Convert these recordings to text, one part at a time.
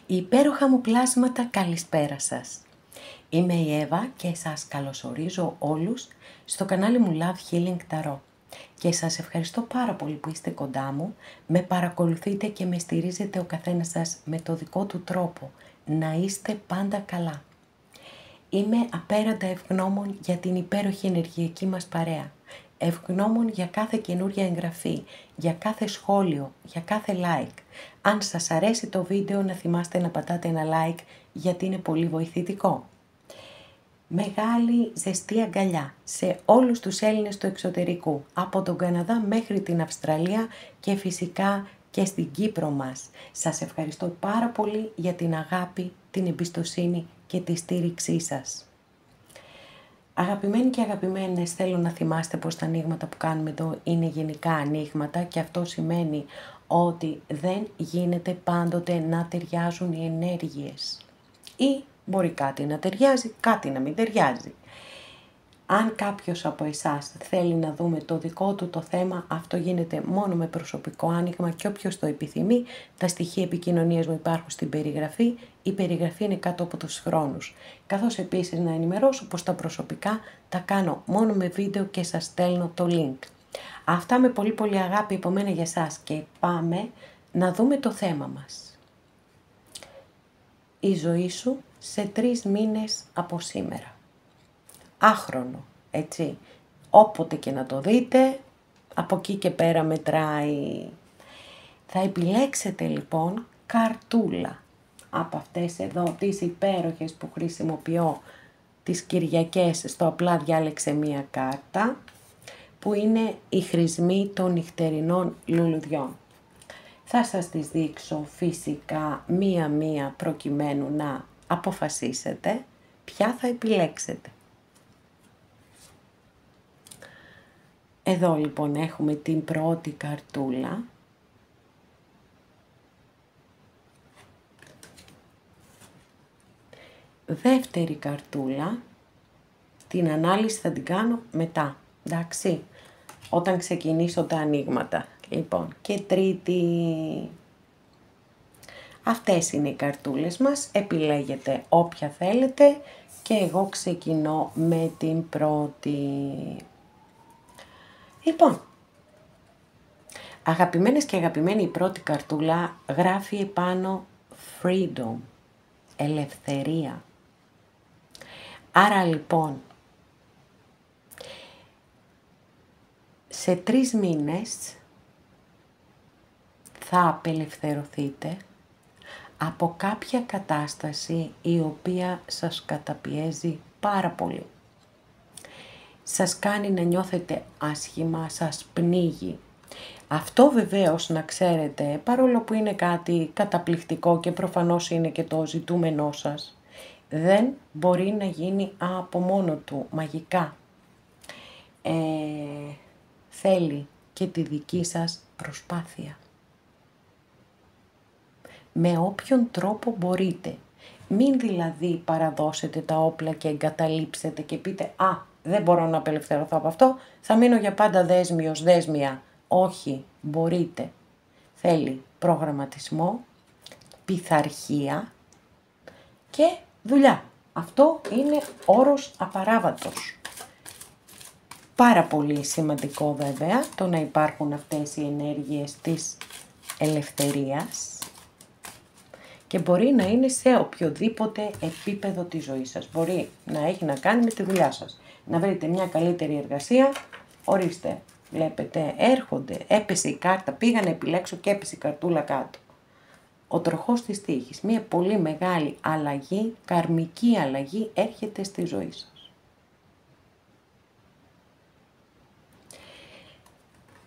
Υπέροχα μου πλάσματα, καλησπέρα σας. Είμαι η Εύα και σας καλωσορίζω όλους στο κανάλι μου Love Healing Tarot. Και σας ευχαριστώ πάρα πολύ που είστε κοντά μου, με παρακολουθείτε και με στηρίζετε ο καθένας σας με το δικό του τρόπο. Να είστε πάντα καλά. Είμαι απέραντα ευγνώμων για την υπέροχη ενεργειακή μας παρέα. Ευγνώμων για κάθε καινούρια εγγραφή, για κάθε σχόλιο, για κάθε like. Αν σας αρέσει το βίντεο να θυμάστε να πατάτε ένα like γιατί είναι πολύ βοηθητικό. Μεγάλη ζεστή αγκαλιά σε όλους τους Έλληνες του εξωτερικού, από τον Καναδά μέχρι την Αυστραλία και φυσικά και στην Κύπρο μας. Σας ευχαριστώ πάρα πολύ για την αγάπη, την εμπιστοσύνη και τη στήριξή σας. Αγαπημένοι και αγαπημένες, θέλω να θυμάστε πως τα ανοίγματα που κάνουμε εδώ είναι γενικά ανοίγματα και αυτό σημαίνει ότι δεν γίνεται πάντοτε να ταιριάζουν οι ενέργειες. Ή μπορεί κάτι να ταιριάζει, κάτι να μην ταιριάζει. Αν κάποιος από εσάς θέλει να δούμε το δικό του το θέμα, αυτό γίνεται μόνο με προσωπικό άνοιγμα και όποιος το επιθυμεί, τα στοιχεία επικοινωνίας μου υπάρχουν στην περιγραφή. Η περιγραφή είναι κάτω από τους χρόνους. Καθώς επίσης να ενημερώσω πως τα προσωπικά τα κάνω μόνο με βίντεο και σας στέλνω το link. Αυτά με πολύ πολύ αγάπη από μένα για σας και πάμε να δούμε το θέμα μας. Η ζωή σου σε 3 μήνες από σήμερα. Άχρονο, έτσι, όποτε και να το δείτε, από εκεί και πέρα μετράει. Θα επιλέξετε λοιπόν καρτούλα από αυτές εδώ τις υπέροχες που χρησιμοποιώ τις Κυριακές στο απλά διάλεξε μία κάρτα, που είναι οι χρησμοί των νυχτερινών λουλουδιών. Θα σας τις δείξω φυσικά μία-μία προκειμένου να αποφασίσετε ποια θα επιλέξετε. Εδώ λοιπόν έχουμε την πρώτη καρτούλα. Δεύτερη καρτούλα, την ανάλυση θα την κάνω μετά, εντάξει, όταν ξεκινήσω τα ανοίγματα. Λοιπόν, και τρίτη. Αυτές είναι οι καρτούλες μας, επιλέγετε όποια θέλετε και εγώ ξεκινώ με την πρώτη. Λοιπόν, αγαπημένες και αγαπημένοι, η πρώτη καρτούλα γράφει επάνω freedom, ελευθερία. Άρα λοιπόν, σε 3 μήνες θα απελευθερωθείτε από κάποια κατάσταση η οποία σας καταπιέζει πάρα πολύ. Σας κάνει να νιώθετε άσχημα, σας πνίγει. Αυτό βεβαίως να ξέρετε, παρόλο που είναι κάτι καταπληκτικό και προφανώς είναι και το ζητούμενό σας, δεν μπορεί να γίνει από μόνο του μαγικά. Θέλει και τη δική σας προσπάθεια. Με όποιον τρόπο μπορείτε. Μην δηλαδή παραδώσετε τα όπλα και εγκαταλείψετε και πείτε «Α, δεν μπορώ να απελευθερωθώ από αυτό, θα μείνω για πάντα δέσμιος, δέσμια». Όχι, μπορείτε. Θέλει προγραμματισμό, πειθαρχία και δουλειά. Αυτό είναι όρος απαράβατος. Πάρα πολύ σημαντικό βέβαια το να υπάρχουν αυτές οι ενέργειες της ελευθερίας και μπορεί να είναι σε οποιοδήποτε επίπεδο της ζωής σας. Μπορεί να έχει να κάνει με τη δουλειά σας. Να βρείτε μια καλύτερη εργασία, ορίστε, βλέπετε, έρχονται, έπεσε η κάρτα, πήγα να επιλέξω και έπεσε η καρτούλα κάτω. Ο τροχός της τύχης, μια πολύ μεγάλη αλλαγή, καρμική αλλαγή έρχεται στη ζωή σας.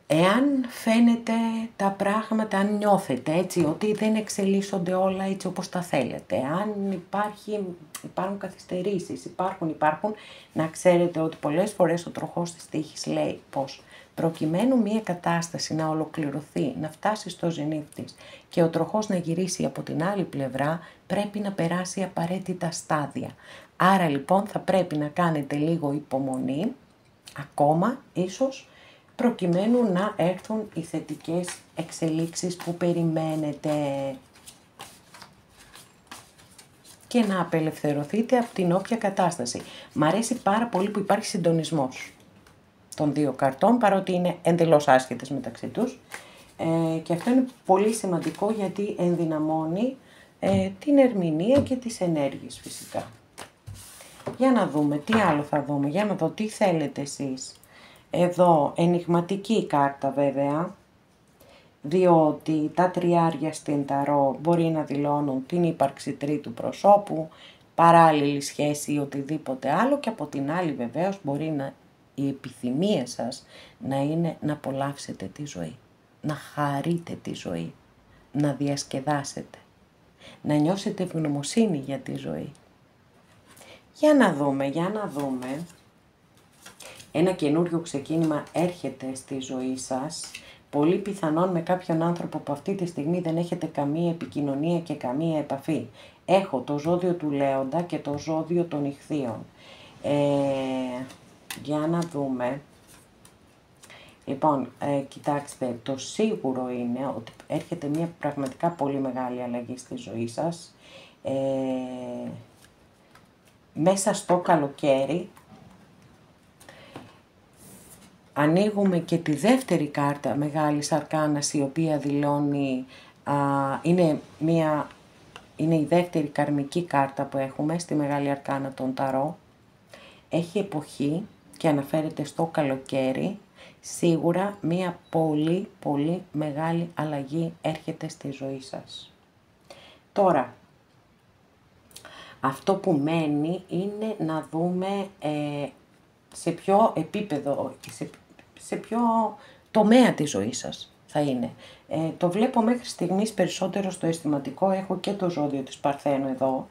Εάν φαίνεται τα πράγματα, αν νιώθετε έτσι ότι δεν εξελίσσονται όλα έτσι όπως τα θέλετε, αν υπάρχουν καθυστερήσεις, υπάρχουν, να ξέρετε ότι πολλές φορές ο τροχός της τύχης λέει πως προκειμένου μια κατάσταση να ολοκληρωθεί, να φτάσει στο ζενίθ της και ο τροχός να γυρίσει από την άλλη πλευρά, πρέπει να περάσει απαραίτητα στάδια. Άρα λοιπόν θα πρέπει να κάνετε λίγο υπομονή, ακόμα ίσως, προκειμένου να έρθουν οι θετικές εξελίξεις που περιμένετε. και να απελευθερωθείτε από την όποια κατάσταση. Μ' αρέσει πάρα πολύ που υπάρχει συντονισμός των δύο καρτών, παρότι είναι εντελώς άσχετες μεταξύ τους. Και αυτό είναι πολύ σημαντικό γιατί ενδυναμώνει την ερμηνεία και τις ενέργειες φυσικά. Για να δούμε, τι άλλο θα δούμε, για να δω τι θέλετε εσείς. Εδώ, ενιγματική κάρτα βέβαια, διότι τα τριάρια στην ταρό μπορεί να δηλώνουν την ύπαρξη τρίτου προσώπου, παράλληλη σχέση ή οτιδήποτε άλλο, και από την άλλη βεβαίως μπορεί να, η επιθυμία σας να είναι να απολαύσετε τη ζωή, να χαρείτε τη ζωή, να διασκεδάσετε, να νιώσετε ευγνωμοσύνη για τη ζωή. Για να δούμε. Ένα καινούριο ξεκίνημα έρχεται στη ζωή σας, πολύ πιθανόν με κάποιον άνθρωπο που αυτή τη στιγμή δεν έχετε καμία επικοινωνία και καμία επαφή. Έχω το ζώδιο του Λέοντα και το ζώδιο των Ιχθύων. Για να δούμε. Λοιπόν, κοιτάξτε, το σίγουρο είναι ότι έρχεται μια πραγματικά πολύ μεγάλη αλλαγή στη ζωή σας. Μέσα στο καλοκαίρι ανοίγουμε και τη δεύτερη κάρτα Μεγάλης Αρκάνας, η οποία δηλώνει, είναι η δεύτερη καρμική κάρτα που έχουμε στη Μεγάλη Αρκάνα των Ταρό. Έχει εποχή και αναφέρεται στο καλοκαίρι. Σίγουρα μία πολύ πολύ μεγάλη αλλαγή έρχεται στη ζωή σας. Τώρα, αυτό που μένει είναι να δούμε σε ποιο επίπεδο, σε ποιο τομέα της ζωής σας θα είναι. Το βλέπω μέχρι στιγμής περισσότερο στο αισθηματικό, έχω και το ζώδιο της Παρθένου εδώ.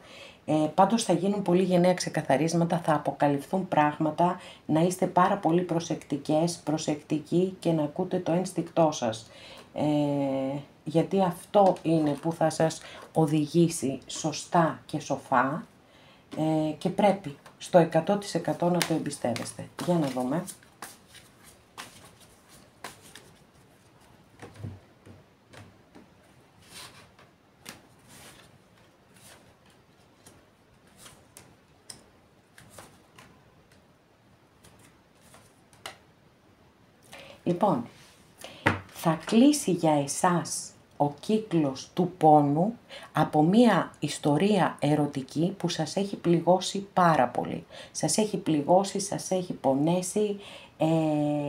Πάντως θα γίνουν πολύ γενναία ξεκαθαρίσματα, θα αποκαλυφθούν πράγματα, να είστε πάρα πολύ προσεκτικοί και να ακούτε το ένστικτό σας. Γιατί αυτό είναι που θα σας οδηγήσει σωστά και σοφά και πρέπει στο 100% να το εμπιστεύεστε. Για να δούμε. Λοιπόν, θα κλείσει για εσάς ο κύκλος του πόνου από μία ιστορία ερωτική που σας έχει πληγώσει πάρα πολύ. Σας έχει πληγώσει, σας έχει πονέσει,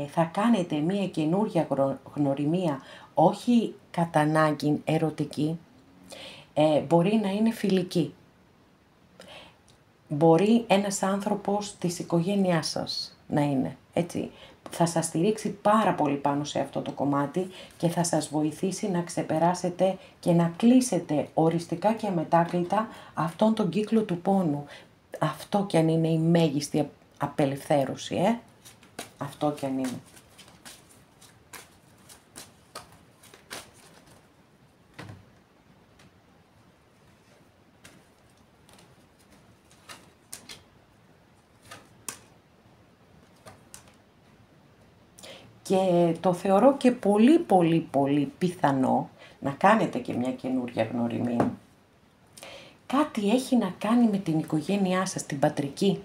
θα κάνετε μία καινούρια γνωριμία, όχι κατά ανάγκη ερωτική, μπορεί να είναι φιλική. Μπορεί ένας άνθρωπος της οικογένειάς σας να είναι, έτσι. Θα σας στηρίξει πάρα πολύ πάνω σε αυτό το κομμάτι και θα σας βοηθήσει να ξεπεράσετε και να κλείσετε οριστικά και αμετάκλητα αυτόν τον κύκλο του πόνου. Αυτό κι αν είναι η μέγιστη απελευθέρωση, αυτό κι αν είναι. Και το θεωρώ και πολύ πιθανό να κάνετε και μια καινούρια γνωριμία. Κάτι έχει να κάνει με την οικογένειά σας, την πατρική,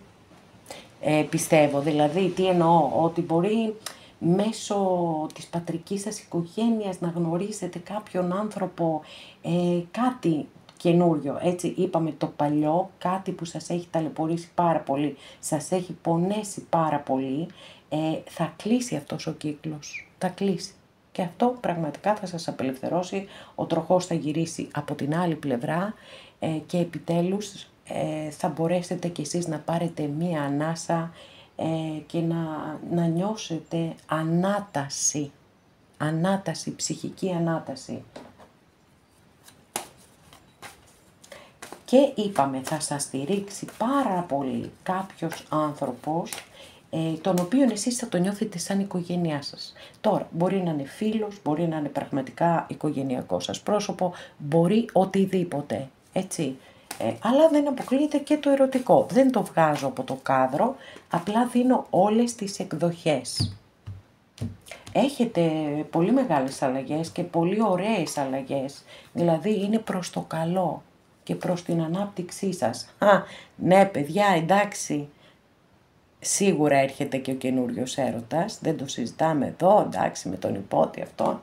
πιστεύω. Δηλαδή, τι εννοώ, ότι μπορεί μέσω της πατρικής σας οικογένειας να γνωρίσετε κάποιον άνθρωπο, κάτι καινούριο. Έτσι, είπαμε το παλιό, κάτι που σας έχει ταλαιπωρήσει πάρα πολύ, σας έχει πονέσει πάρα πολύ, θα κλείσει αυτός ο κύκλος, θα κλείσει. Και αυτό πραγματικά θα σας απελευθερώσει, ο τροχός θα γυρίσει από την άλλη πλευρά και επιτέλους θα μπορέσετε κι εσείς να πάρετε μία ανάσα και να νιώσετε ανάταση, ψυχική ανάταση. Και είπαμε, θα σας στηρίξει πάρα πολύ κάποιος άνθρωπος, τον οποίον εσείς θα το νιώθετε σαν οικογένειά σας. Τώρα, μπορεί να είναι φίλος, μπορεί να είναι πραγματικά οικογενειακό σας πρόσωπο, μπορεί οτιδήποτε, έτσι. Αλλά δεν αποκλείεται και το ερωτικό. Δεν το βγάζω από το κάδρο, απλά δίνω όλες τις εκδοχές. Έχετε πολύ μεγάλες αλλαγές και πολύ ωραίες αλλαγές, δηλαδή είναι προς το καλό. και προς την ανάπτυξή σας. Ναι παιδιά, εντάξει, σίγουρα έρχεται και ο καινούριος έρωτας, δεν το συζητάμε εδώ, εντάξει, με τον υπότι αυτόν.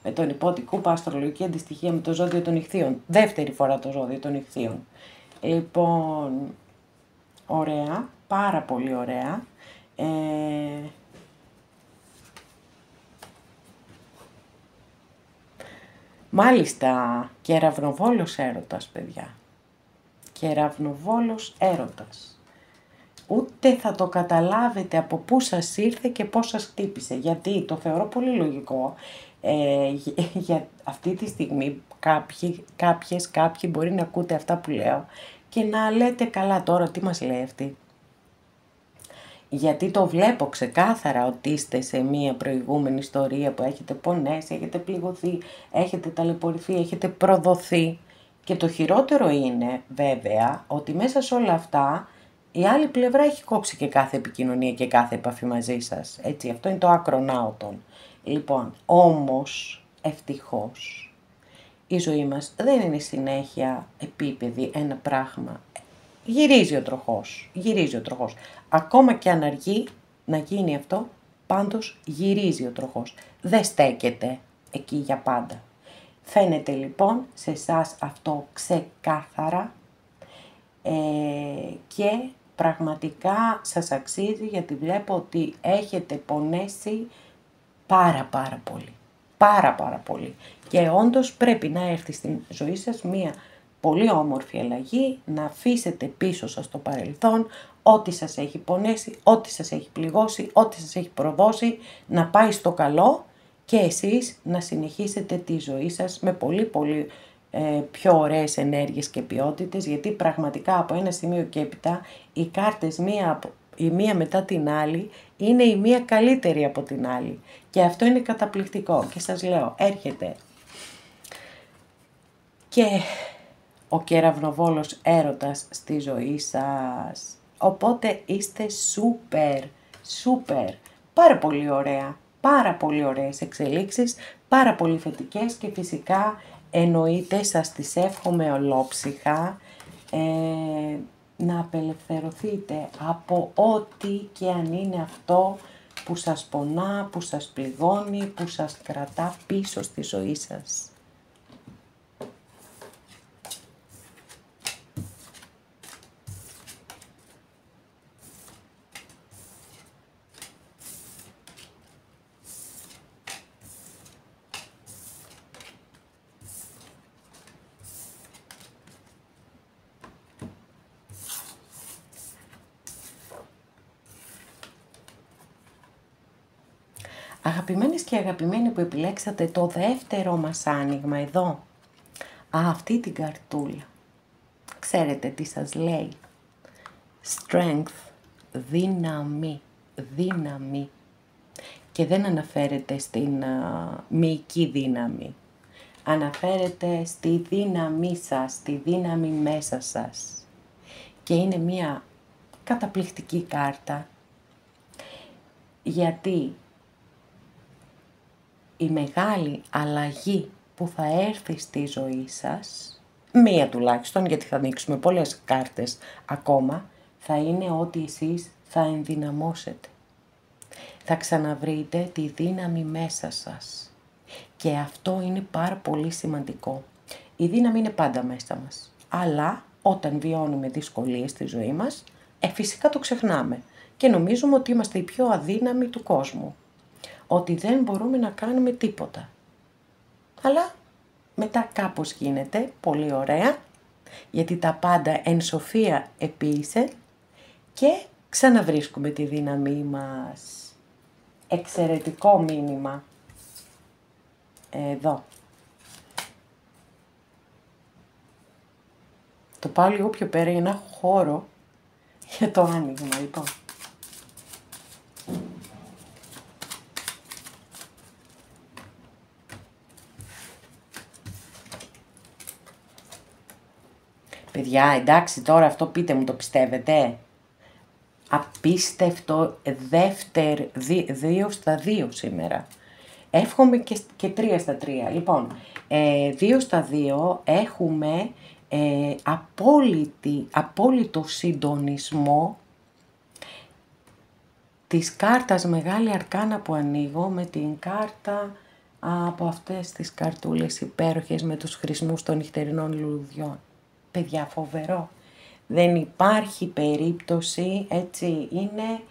Με τον υπότι κούπα, αστρολογική αντιστοιχεία με το ζώδιο των Ιχθύων. Δεύτερη φορά το ζώδιο των Ιχθύων. Λοιπόν, ωραία, πάρα πολύ ωραία. Μάλιστα, κεραυνοβόλος έρωτας, παιδιά. Κεραυνοβόλος έρωτας. Ούτε θα το καταλάβετε από πού σας ήρθε και πώς σας χτύπησε. Γιατί το θεωρώ πολύ λογικό. Για αυτή τη στιγμή κάποιοι μπορεί να ακούτε αυτά που λέω και να λέτε καλά τώρα τι μας λέει αυτή. Γιατί το βλέπω ξεκάθαρα ότι είστε σε μία προηγούμενη ιστορία που έχετε πονέσει, έχετε πληγωθεί, έχετε ταλαιπωρηθεί, έχετε προδοθεί. Και το χειρότερο είναι βέβαια ότι μέσα σε όλα αυτά η άλλη πλευρά έχει κόψει και κάθε επικοινωνία και κάθε επαφή μαζί σας. Έτσι, αυτό είναι το άκρον άωτον. Λοιπόν, όμως, ευτυχώς, η ζωή μας δεν είναι συνέχεια επίπεδη ένα πράγμα. Γυρίζει ο τροχός. Ακόμα και αν αργεί να γίνει αυτό, πάντως γυρίζει ο τροχός. Δεν στέκεται εκεί για πάντα. Φαίνεται λοιπόν σε εσάς αυτό ξεκάθαρα και πραγματικά σας αξίζει, γιατί βλέπω ότι έχετε πονέσει πάρα πολύ. Και όντως πρέπει να έρθει στην ζωή σας μία πολύ όμορφη αλλαγή, να αφήσετε πίσω σας το παρελθόν, ό,τι σας έχει πονέσει, ό,τι σας έχει πληγώσει, ό,τι σας έχει προδώσει, να πάει στο καλό και εσείς να συνεχίσετε τη ζωή σας με πολύ πιο ωραίες ενέργειες και ποιότητες, γιατί πραγματικά από ένα σημείο και έπειτα οι κάρτες η μία μετά την άλλη είναι η μία καλύτερη από την άλλη και αυτό είναι καταπληκτικό και σας λέω έρχεται και ο κεραυνοβόλος έρωτας στη ζωή σας, οπότε είστε σούπερ, πάρα πολύ ωραίες εξελίξεις, πάρα πολύ θετικές και φυσικά εννοείται σας τις εύχομαι ολόψυχα να απελευθερωθείτε από ό,τι και αν είναι αυτό που σας πονά, που σας πληγώνει, που σας κρατά πίσω στη ζωή σας. Αγαπημένες και αγαπημένοι που επιλέξατε το δεύτερο μας άνοιγμα εδώ, αυτή την καρτούλα, ξέρετε τι σας λέει? Strength, δύναμη. Και δεν αναφέρεται στην μυϊκή δύναμη. Αναφέρεται στη δύναμή σας, στη δύναμη μέσα σας. Και είναι μια καταπληκτική κάρτα, γιατί η μεγάλη αλλαγή που θα έρθει στη ζωή σας, μία τουλάχιστον, γιατί θα ανοίξουμε πολλές κάρτες ακόμα, θα είναι ότι εσείς θα ενδυναμώσετε. Θα ξαναβρείτε τη δύναμη μέσα σας. Και αυτό είναι πάρα πολύ σημαντικό. Η δύναμη είναι πάντα μέσα μας. Αλλά όταν βιώνουμε δυσκολίες στη ζωή μας, φυσικά το ξεχνάμε. Και νομίζουμε ότι είμαστε οι πιο αδύναμοι του κόσμου. Ότι δεν μπορούμε να κάνουμε τίποτα. Αλλά μετά κάπως γίνεται πολύ ωραία, γιατί τα πάντα εν σοφία επίησε και ξαναβρίσκουμε τη δύναμή μας. Εξαιρετικό μήνυμα. Εδώ. Το πάω λίγο πιο πέρα για να έχω χώρο για το άνοιγμα, λοιπόν. Παιδιά, εντάξει, τώρα αυτό πείτε μου, το πιστεύετε? Απίστευτο, 2 στα 2 σήμερα. Εύχομαι και 3 στα 3. Λοιπόν, 2 στα 2 έχουμε απόλυτο συντονισμό της κάρτας Μεγάλη Αρκάνα που ανοίγω με την κάρτα από αυτές τις καρτούλες υπέροχες με τους χρησμούς των νυχτερινών λουλουδιών. Παιδιά, φοβερό. Δεν υπάρχει περίπτωση, έτσι, είναι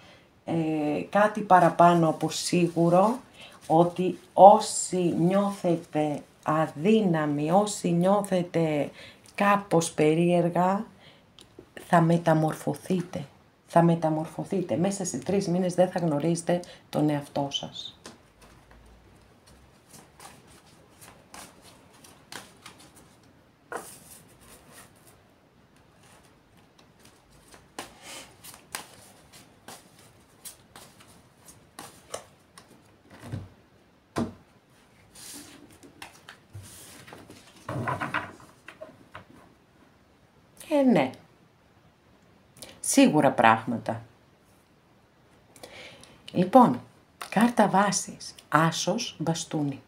κάτι παραπάνω από σίγουρο ότι όσοι νιώθετε αδύναμοι, όσοι νιώθετε κάπως περίεργα, θα μεταμορφωθείτε. Θα μεταμορφωθείτε. Μέσα σε 3 μήνες δεν θα γνωρίζετε τον εαυτό σας. Ναι. Σίγουρα πράγματα. Λοιπόν, κάρτα βάσης, άσος μπαστούνι.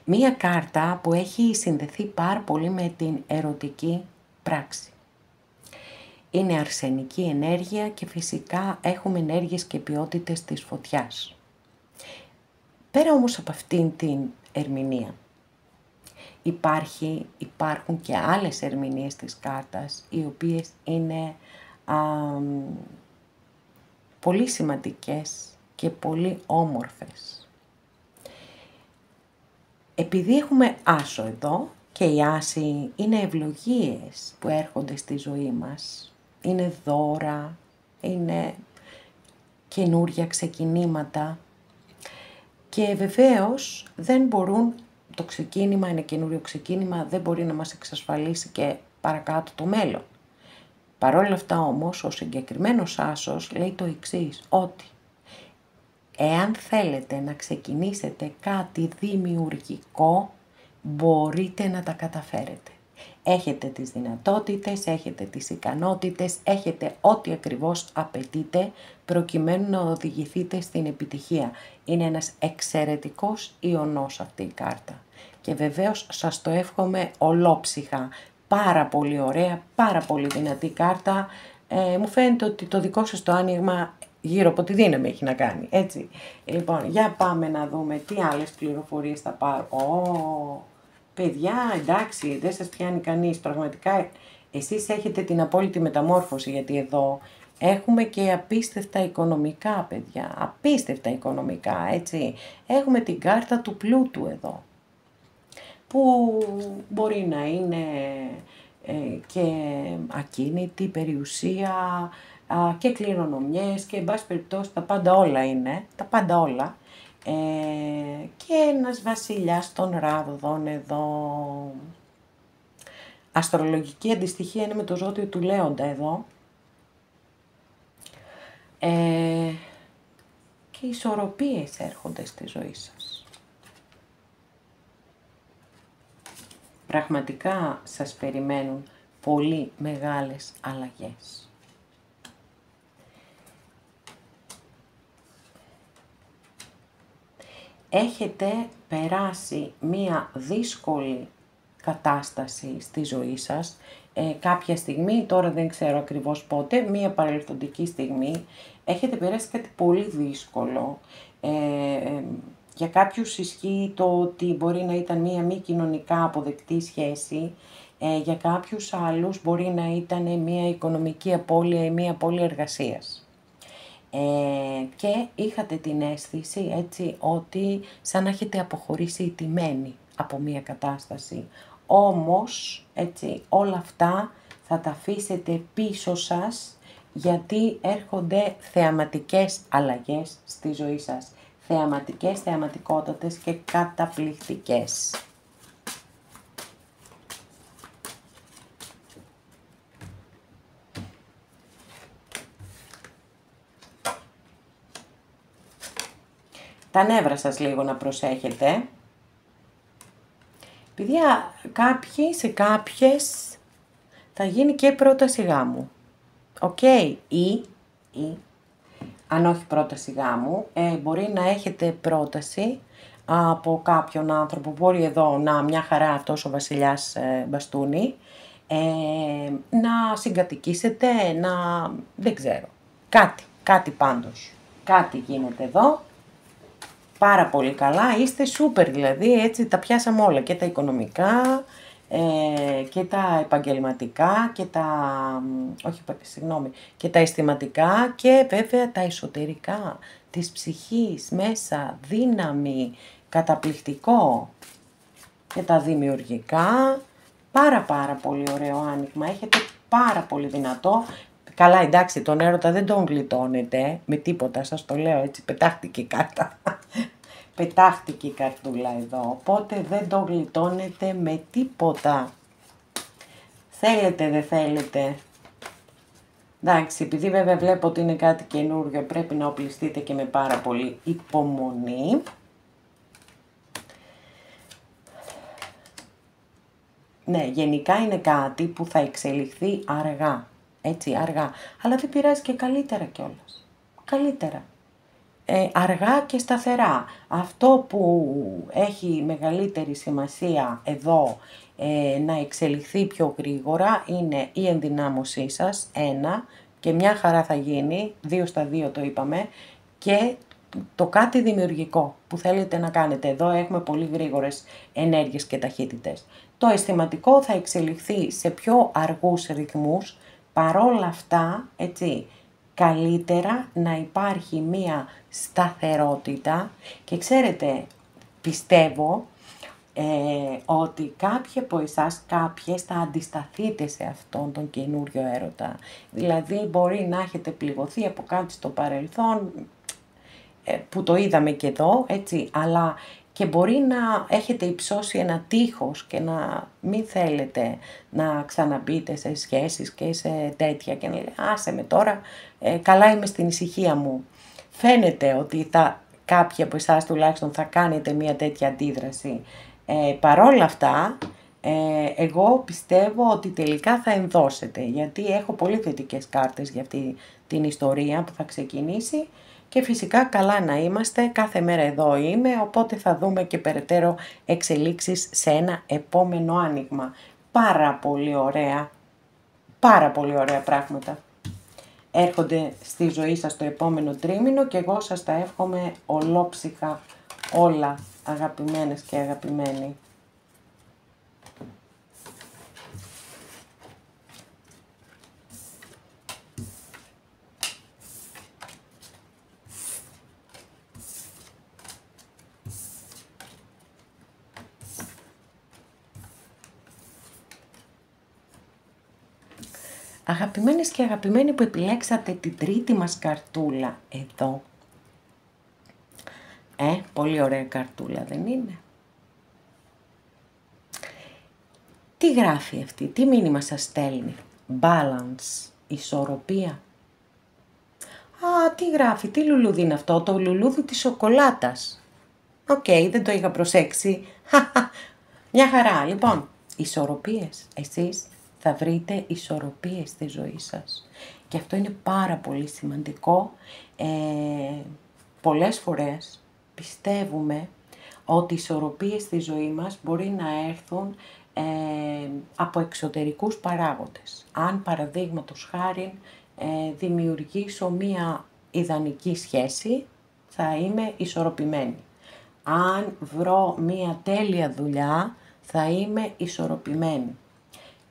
Μία κάρτα που έχει συνδεθεί πάρα πολύ με την ερωτική πράξη. Είναι αρσενική ενέργεια και φυσικά έχουμε ενέργειες και ποιότητες της φωτιάς. Πέρα όμως από αυτήν την ερμηνεία, υπάρχουν και άλλες ερμηνείες της κάρτας, οι οποίες είναι πολύ σημαντικές και πολύ όμορφες. Επειδή έχουμε άσο εδώ και οι άσοι είναι ευλογίες που έρχονται στη ζωή μας, είναι δώρα, είναι καινούρια ξεκινήματα και βεβαίως δεν μπορούν, το ξεκίνημα είναι καινούριο ξεκίνημα, δεν μπορεί να μας εξασφαλίσει και παρακάτω το μέλλον. Παρ' όλα αυτά όμως, ο συγκεκριμένος άσος λέει το εξής, ότι εάν θέλετε να ξεκινήσετε κάτι δημιουργικό, μπορείτε να τα καταφέρετε. Έχετε τις δυνατότητες, έχετε τις ικανότητες, έχετε ό,τι ακριβώς απαιτείτε προκειμένου να οδηγηθείτε στην επιτυχία. Είναι ένας εξαιρετικός ιονός αυτή η κάρτα. Και βεβαίως σας το εύχομαι ολόψυχα. Πάρα πολύ ωραία, πάρα πολύ δυνατή κάρτα. Μου φαίνεται ότι το δικό σας το άνοιγμα γύρω από τη δύναμη έχει να κάνει, έτσι. Λοιπόν, για πάμε να δούμε τι άλλες πληροφορίες θα πάρω. Παιδιά, εντάξει, δεν σας πιάνει κανείς. Πραγματικά, εσείς έχετε την απόλυτη μεταμόρφωση, γιατί εδώ έχουμε και απίστευτα οικονομικά, παιδιά. Απίστευτα οικονομικά, έτσι. Έχουμε την κάρτα του πλούτου εδώ, που μπορεί να είναι και ακίνητη, περιουσία και κληρονομιές και εν πάση περιπτώσει τα πάντα όλα είναι, τα πάντα όλα. Και ένας βασιλιάς των ράβδων εδώ. Αστρολογική αντιστοιχεία είναι με το ζώδιο του Λέοντα εδώ. Και ισορροπίες έρχονται στη ζωή σας. Πραγματικά σας περιμένουν πολύ μεγάλες αλλαγές. Έχετε περάσει μία δύσκολη κατάσταση στη ζωή σας, κάποια στιγμή, τώρα δεν ξέρω ακριβώς πότε, μία παρελθοντική στιγμή, έχετε περάσει κάτι πολύ δύσκολο. Για κάποιους ισχύει το ότι μπορεί να ήταν μία μη κοινωνικά αποδεκτή σχέση, για κάποιους άλλους μπορεί να ήταν μία οικονομική απώλεια ή μία απώλεια εργασίας. Και είχατε την αίσθηση, έτσι, ότι σαν να έχετε αποχωρήσει ηττημένοι από μία κατάσταση. Όμως, έτσι, όλα αυτά θα τα αφήσετε πίσω σας, γιατί έρχονται θεαματικές αλλαγές στη ζωή σας. Θεαματικές, θεαματικότατες και καταπληκτικές. Τα νεύρα σας λίγο να προσέχετε. Παιδιά, κάποιοι σε κάποιες θα γίνει και πρόταση γάμου. Οκ, ή, αν όχι πρόταση γάμου, μπορεί να έχετε πρόταση από κάποιον άνθρωπο. Μπορεί εδώ να μια χαρά αυτός ο βασιλιάς μπαστούνι. να συγκατοικήσετε, δεν ξέρω, κάτι πάντως. Κάτι γίνεται εδώ, πάρα πολύ καλά, είστε σούπερ δηλαδή, έτσι τα πιάσαμε όλα, και τα οικονομικά, και τα επαγγελματικά, και τα αισθηματικά και βέβαια τα εσωτερικά, της ψυχής, μέσα, δύναμη, καταπληκτικό, και τα δημιουργικά, πάρα πολύ ωραίο άνοιγμα, έχετε πάρα πολύ δυνατό. Καλά, εντάξει, τον έρωτα δεν τον γλιτώνετε με τίποτα, σας το λέω έτσι, πετάχτηκε η κάρτα. Πετάχτηκε η καρτούλα εδώ, οπότε δεν τον γλιτώνετε με τίποτα. Θέλετε, δεν θέλετε. Εντάξει, επειδή βέβαια βλέπω ότι είναι κάτι καινούργιο, πρέπει να οπλιστείτε και με πάρα πολύ υπομονή. Ναι, γενικά είναι κάτι που θα εξελιχθεί αργά, έτσι, αργά. Αλλά δεν πειράζει, και καλύτερα κιόλας. Καλύτερα. Αργά και σταθερά. Αυτό που έχει μεγαλύτερη σημασία εδώ να εξελιχθεί πιο γρήγορα είναι η ενδυνάμωσή σας, 1, και μια χαρά θα γίνει, 2 στα 2 το είπαμε, και το κάτι δημιουργικό που θέλετε να κάνετε. Εδώ έχουμε πολύ γρήγορες ενέργειες και ταχύτητες. Το αισθηματικό θα εξελιχθεί σε πιο αργούς ρυθμούς, παρόλα αυτά, έτσι, καλύτερα να υπάρχει μία σταθερότητα, και ξέρετε, πιστεύω ότι κάποιοι από εσάς, κάποιες, θα αντισταθείτε σε αυτόν τον καινούριο έρωτα. Δηλαδή μπορεί να έχετε πληγωθεί από κάτι στο παρελθόν, που το είδαμε και εδώ, έτσι, αλλά και μπορεί να έχετε υψώσει ένα τείχος και να μην θέλετε να ξαναμπείτε σε σχέσεις και σε τέτοια και να λέτε άσε με τώρα, καλά είμαι στην ησυχία μου. Φαίνεται ότι κάποιοι από εσάς τουλάχιστον θα κάνετε μια τέτοια αντίδραση. Παρόλα αυτά, εγώ πιστεύω ότι τελικά θα ενδώσετε, γιατί έχω πολύ θετικές κάρτες για αυτή την ιστορία που θα ξεκινήσει. Και φυσικά καλά να είμαστε, κάθε μέρα εδώ είμαι, οπότε θα δούμε και περαιτέρω εξελίξεις σε ένα επόμενο άνοιγμα. Πάρα πολύ ωραία πράγματα έρχονται στη ζωή σας το επόμενο τρίμηνο, και εγώ σας τα εύχομαι ολόψυχα όλα, αγαπημένες και αγαπημένοι. Αγαπημένες και αγαπημένοι που επιλέξατε την τρίτη μας καρτούλα εδώ. Πολύ ωραία καρτούλα, δεν είναι? Τι γράφει αυτή, τι μήνυμα σας στέλνει? Balance, ισορροπία. Τι γράφει, τι λουλούδι είναι αυτό? Το λουλούδι της σοκολάτας. Οκ, δεν το είχα προσέξει. Μια χαρά, λοιπόν, ισορροπίες. Εσείς θα βρείτε ισορροπίες στη ζωή σας. Και αυτό είναι πάρα πολύ σημαντικό. Πολλές φορές πιστεύουμε ότι οι ισορροπίες στη ζωή μας μπορεί να έρθουν από εξωτερικούς παράγοντες. Αν παραδείγματος χάριν δημιουργήσω μία ιδανική σχέση, θα είμαι ισορροπημένη. Αν βρω μία τέλεια δουλειά, θα είμαι ισορροπημένη.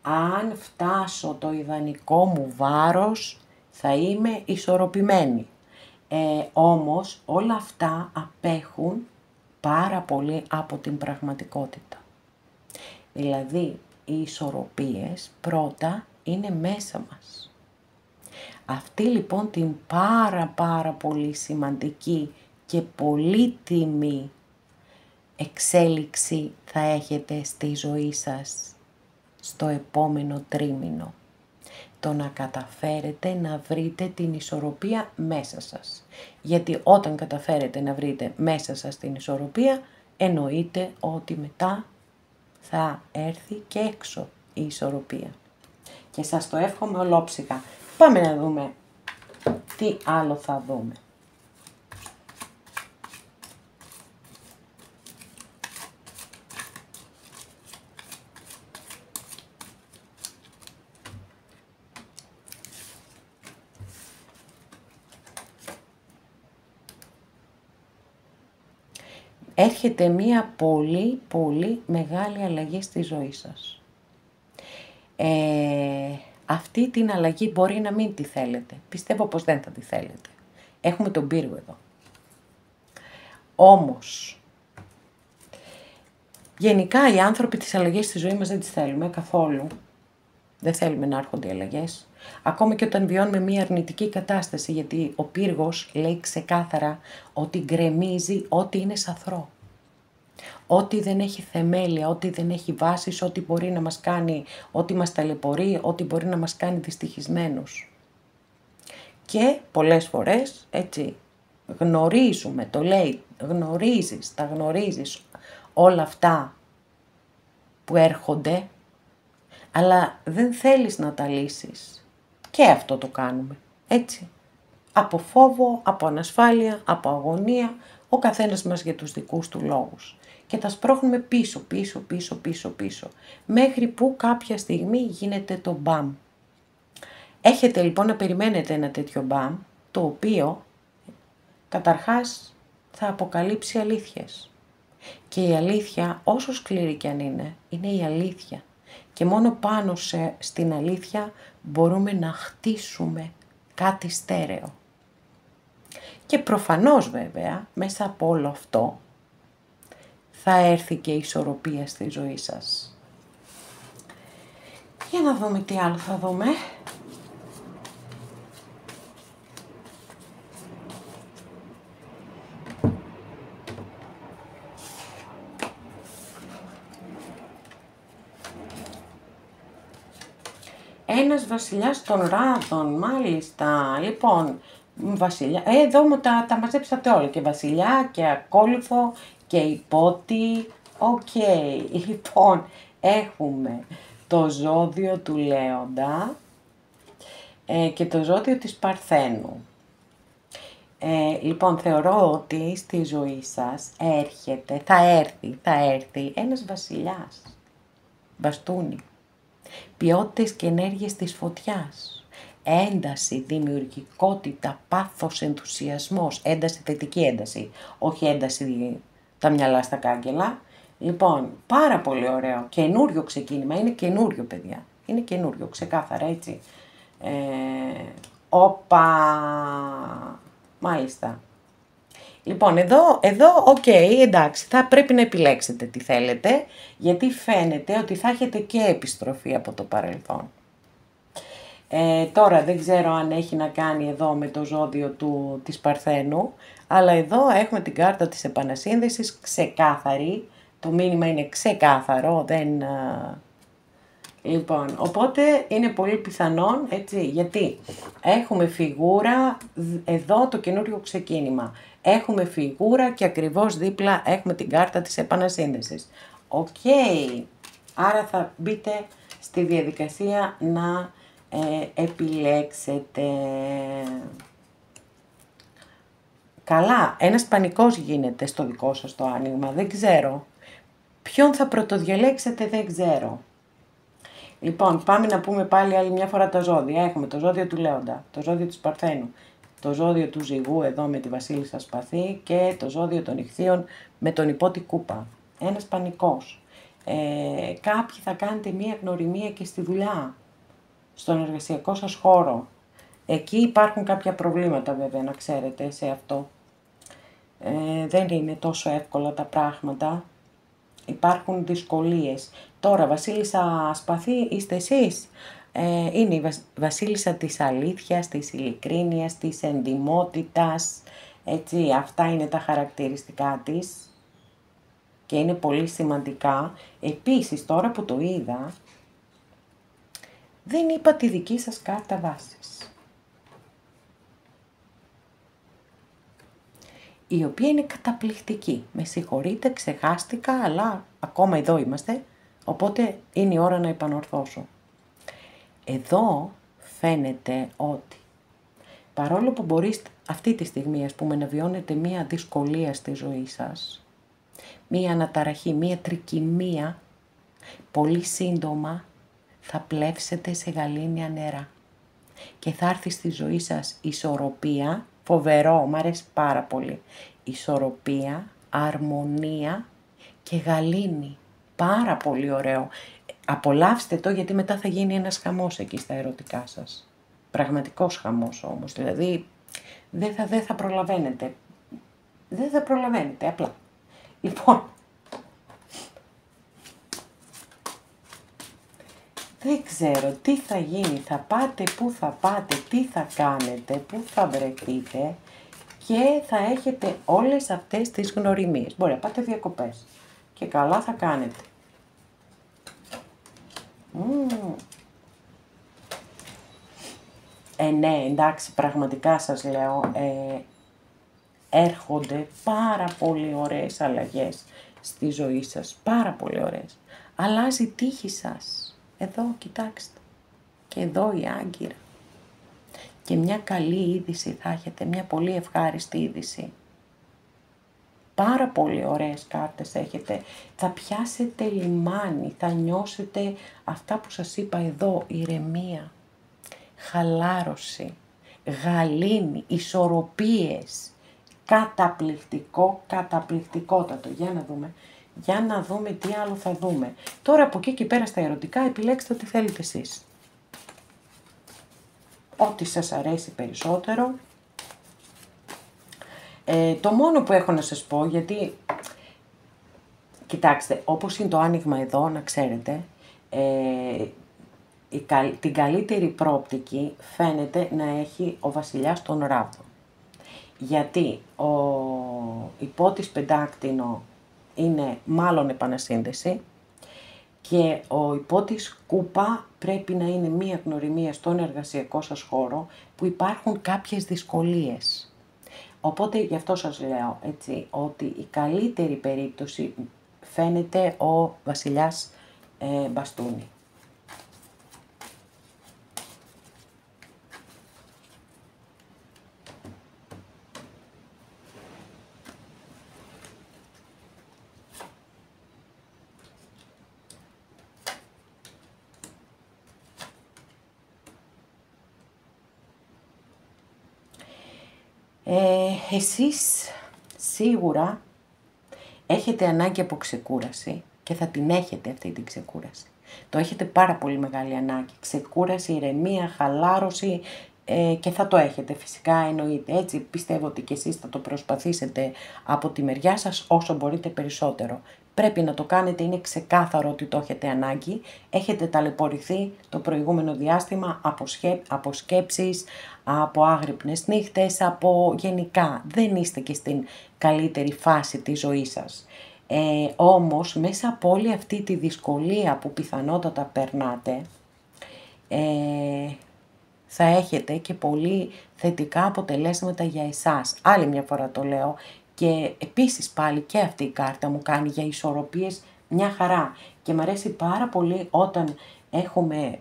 Αν φτάσω το ιδανικό μου βάρος, θα είμαι ισορροπημένη. Όμως όλα αυτά απέχουν πάρα πολύ από την πραγματικότητα. Δηλαδή, οι ισορροπίες πρώτα είναι μέσα μας. Αυτή λοιπόν την πάρα πολύ σημαντική και πολύτιμη εξέλιξη θα έχετε στη ζωή σας στο επόμενο τρίμηνο. Το να καταφέρετε να βρείτε την ισορροπία μέσα σας. Γιατί όταν καταφέρετε να βρείτε μέσα σας την ισορροπία, εννοείται ότι μετά θα έρθει και έξω η ισορροπία. Και σας το εύχομαι ολόψυχα. Πάμε να δούμε τι άλλο θα δούμε. έρχεται μία πολύ πολύ μεγάλη αλλαγή στη ζωή σας. Αυτή την αλλαγή μπορεί να μην τη θέλετε. Πιστεύω πως δεν θα τη θέλετε. Έχουμε τον πύργο εδώ. Όμως, γενικά οι άνθρωποι τις αλλαγές στη ζωή μας δεν τις θέλουμε καθόλου. Δεν θέλουμε να έρχονται οι αλλαγές. Ακόμα και όταν βιώνουμε μια αρνητική κατάσταση, γιατί ο πύργος λέει ξεκάθαρα ότι γκρεμίζει ό,τι είναι σαθρό. Ό,τι δεν έχει θεμέλια, ό,τι δεν έχει βάσεις, ό,τι μπορεί να μας κάνει, ό,τι μας ταλαιπωρεί, ό,τι μπορεί να μας κάνει δυστυχισμένους. Και πολλές φορές, έτσι, γνωρίζουμε, το λέει, τα γνωρίζεις όλα αυτά που έρχονται, αλλά δεν θέλεις να τα λύσεις. Και αυτό το κάνουμε, έτσι. Από φόβο, από ανασφάλεια, από αγωνία, ο καθένας μας για τους δικούς του λόγους. Και τα σπρώχνουμε πίσω, μέχρι που κάποια στιγμή γίνεται το μπαμ. Έχετε λοιπόν να περιμένετε ένα τέτοιο μπαμ, το οποίο καταρχάς θα αποκαλύψει αλήθειες. Και η αλήθεια, όσο σκληρή κι αν είναι η αλήθεια. Και μόνο πάνω στην αλήθεια μπορούμε να χτίσουμε κάτι στέρεο. Και προφανώς βέβαια, μέσα από όλο αυτό, θα έρθει και η ισορροπία στη ζωή σας. Για να δούμε τι άλλο θα δούμε. Ένας βασιλιάς των ράδων, μάλιστα. Λοιπόν, βασιλιά, εδώ μου τα μαζέψατε όλα. Και βασιλιά και ακόλουθο και υπότι. Οκ, λοιπόν, έχουμε το ζώδιο του Λέοντα και το ζώδιο της Παρθένου. Λοιπόν, θεωρώ ότι στη ζωή σας θα έρθει ένας βασιλιάς. Μπαστούνι. Ποιότητες και ενέργειες της φωτιάς. Ένταση, δημιουργικότητα, πάθος, ενθουσιασμός. Ένταση, θετική ένταση. Όχι ένταση τα μυαλά στα κάγκελα. Λοιπόν, πάρα πολύ ωραίο. Καινούριο ξεκίνημα. Είναι καινούριο, παιδιά. Είναι καινούριο, ξεκάθαρα, έτσι. Μάλιστα. Λοιπόν, εδώ, εντάξει, θα πρέπει να επιλέξετε τι θέλετε, γιατί φαίνεται ότι θα έχετε και επιστροφή από το παρελθόν. Τώρα δεν ξέρω αν έχει να κάνει εδώ με το ζώδιο της Παρθένου, αλλά εδώ έχουμε την κάρτα της επανασύνδεσης ξεκάθαρη, το μήνυμα είναι ξεκάθαρο, Λοιπόν, οπότε είναι πολύ πιθανόν, έτσι, γιατί έχουμε φιγούρα εδώ το καινούριο ξεκίνημα. Έχουμε φιγούρα και ακριβώς δίπλα έχουμε την κάρτα της επανασύνδεσης. Οκ, άρα θα μπείτε στη διαδικασία να επιλέξετε. Καλά, ένας πανικός γίνεται στο δικό σας το άνοιγμα, δεν ξέρω. Ποιον θα πρωτοδιαλέξετε δεν ξέρω. Λοιπόν, πάμε να πούμε πάλι άλλη μια φορά τα ζώδια. Έχουμε το ζώδιο του Λέοντα, το ζώδιο της Παρθένου, το ζώδιο του Ζυγού εδώ με τη Βασίλισσα Σπαθή και το ζώδιο των Ιχθύων με τον Υπότη Κούπα. Ένας πανικός. Κάποιοι θα κάνετε μια γνωριμία και στη δουλειά, στον εργασιακό σας χώρο. Εκεί υπάρχουν κάποια προβλήματα βέβαια, να ξέρετε, σε αυτό. Δεν είναι τόσο εύκολα τα πράγματα. Υπάρχουν δυσκολίες. Τώρα, Βασίλισσα Σπαθή είστε εσείς. Είναι η Βασίλισσα της αλήθειας, της ειλικρίνειας, της εντιμότητας. Έτσι, αυτά είναι τα χαρακτηριστικά της και είναι πολύ σημαντικά. Επίσης, τώρα που το είδα, δεν είπα τη δική σας κάρτα βάσης, η οποία είναι καταπληκτική. Με συγχωρείτε, ξεχάστηκα, αλλά ακόμα εδώ είμαστε, οπότε είναι η ώρα να επανορθώσω. Εδώ φαίνεται ότι παρόλο που μπορείς αυτή τη στιγμή, ας πούμε, να βιώνετε μία δυσκολία στη ζωή σας, μία αναταραχή, μία τρικυμία, πολύ σύντομα θα πλεύσετε σε γαλήνια νερά και θα έρθει στη ζωή σας ισορροπία. Φοβερό, μου αρέσει πάρα πολύ. Ισορροπία, αρμονία και γαλήνη. Πάρα πολύ ωραίο. Απολαύστε το, γιατί μετά θα γίνει ένας χαμός εκεί στα ερωτικά σας. Πραγματικός χαμός όμως, δηλαδή δεν θα προλαβαίνετε. Δεν θα προλαβαίνετε απλά. Λοιπόν, δεν ξέρω τι θα γίνει, θα πάτε, πού θα πάτε, τι θα κάνετε, πού θα βρεθείτε και θα έχετε όλες αυτές τις γνωριμίες. Μπορεί να πάτε διακοπές και καλά θα κάνετε. Ναι, εντάξει, πραγματικά σας λέω, έρχονται πάρα πολύ ωραίες αλλαγές στη ζωή σας, πάρα πολύ ωραίες. Αλλάζει η τύχη σας. Εδώ, κοιτάξτε. Και εδώ η Άγκυρα. Και μια καλή είδηση θα έχετε, μια πολύ ευχάριστη είδηση. Πάρα πολύ ωραίες κάρτες έχετε. Θα πιάσετε λιμάνι, θα νιώσετε αυτά που σας είπα εδώ, ηρεμία, χαλάρωση, γαλήνη, ισορροπίες. Καταπληκτικό, καταπληκτικότατο. Για να δούμε τι άλλο θα δούμε. Τώρα από εκεί και πέρα στα ερωτικά επιλέξτε ό,τι θέλετε εσείς. Ό,τι σας αρέσει περισσότερο. Το μόνο που έχω να σας πω, γιατί, κοιτάξτε, όπως είναι το άνοιγμα εδώ, να ξέρετε, την καλύτερη πρόπτικη φαίνεται να έχει ο βασιλιάς των ράβδων. Γιατί ο υπότης πεντάκτηνο είναι μάλλον επανασύνδεση και ο υπότης κούπα πρέπει να είναι μία γνωριμία στον εργασιακό σας χώρο που υπάρχουν κάποιες δυσκολίες. Οπότε γι' αυτό σας λέω έτσι, ότι η καλύτερη περίπτωση φαίνεται ο βασιλιάς μπαστούνι. Εσείς σίγουρα έχετε ανάγκη από ξεκούραση και θα την έχετε αυτή την ξεκούραση. Το έχετε πάρα πολύ μεγάλη ανάγκη. Ξεκούραση, ηρεμία, χαλάρωση και θα το έχετε φυσικά, εννοείται. Έτσι πιστεύω ότι και εσείς θα το προσπαθήσετε από τη μεριά σας όσο μπορείτε περισσότερο. Πρέπει να το κάνετε, είναι ξεκάθαρο ότι το έχετε ανάγκη. Έχετε ταλαιπωρηθεί το προηγούμενο διάστημα από σκέψεις, από άγρυπνες νύχτες, από γενικά. Δεν είστε και στην καλύτερη φάση της ζωής σας. Όμως μέσα από όλη αυτή τη δυσκολία που πιθανότατα περνάτε, θα έχετε και πολύ θετικά αποτελέσματα για εσάς. Άλλη μια φορά το λέω. Και επίσης πάλι και αυτή η κάρτα μου κάνει για ισορροπίες μια χαρά. Και μου αρέσει πάρα πολύ όταν έχουμε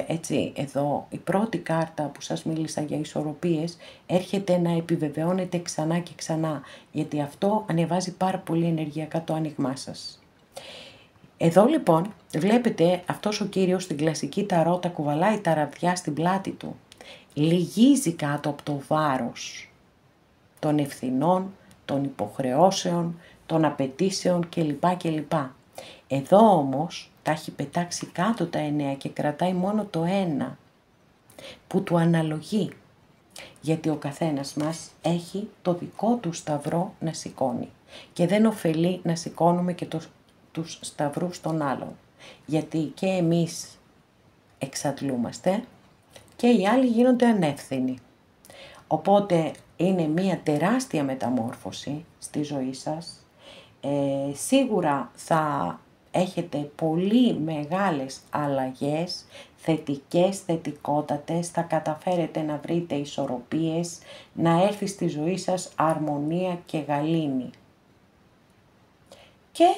έτσι εδώ η πρώτη κάρτα που σας μίλησα για ισορροπίες έρχεται να επιβεβαιώνεται ξανά και ξανά. Γιατί αυτό ανεβάζει πάρα πολύ ενεργειακά το άνοιγμά σας. Εδώ λοιπόν βλέπετε αυτός ο κύριος στην κλασική ταρότα κουβαλάει τα ραβδιά στην πλάτη του. Λυγίζει κάτω από το βάρος των ευθυνών, των υποχρεώσεων, των απαιτήσεων κλπ. Εδώ όμως τα έχει πετάξει κάτω τα 9 και κρατάει μόνο το 1 που του αναλογεί. Γιατί ο καθένας μας έχει το δικό του σταυρό να σηκώνει και δεν ωφελεί να σηκώνουμε και τους σταυρούς των άλλων. Γιατί και εμείς εξαντλούμαστε και οι άλλοι γίνονται ανεύθυνοι. Οπότε είναι μια τεράστια μεταμόρφωση στη ζωή σας. Σίγουρα θα έχετε πολύ μεγάλες αλλαγές, θετικές, θετικότατες, θα καταφέρετε να βρείτε ισορροπίες, να έρθει στη ζωή σας αρμονία και γαλήνη. Και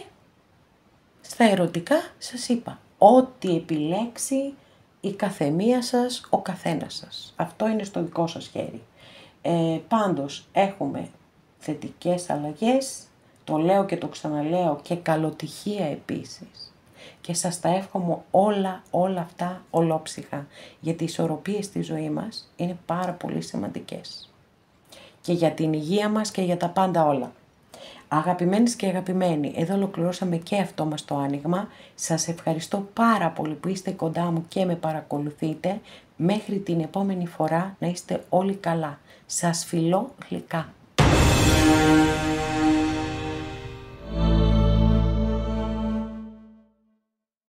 στα ερωτικά σας είπα, ό,τι επιλέξει η καθεμία σας, ο καθένας σας. Αυτό είναι στο δικό σας χέρι. Πάντως έχουμε θετικές αλλαγές, το λέω και το ξαναλέω, και καλοτυχία επίσης. Και σας τα εύχομαι όλα αυτά ολόψυχα, γιατί οι ισορροπίες στη ζωή μας είναι πάρα πολύ σημαντικές. Και για την υγεία μας και για τα πάντα όλα. Αγαπημένες και αγαπημένοι, εδώ ολοκληρώσαμε και αυτό μας το άνοιγμα. Σας ευχαριστώ πάρα πολύ που είστε κοντά μου και με παρακολουθείτε. Μέχρι την επόμενη φορά να είστε όλοι καλά. Σας φιλώ γλυκά.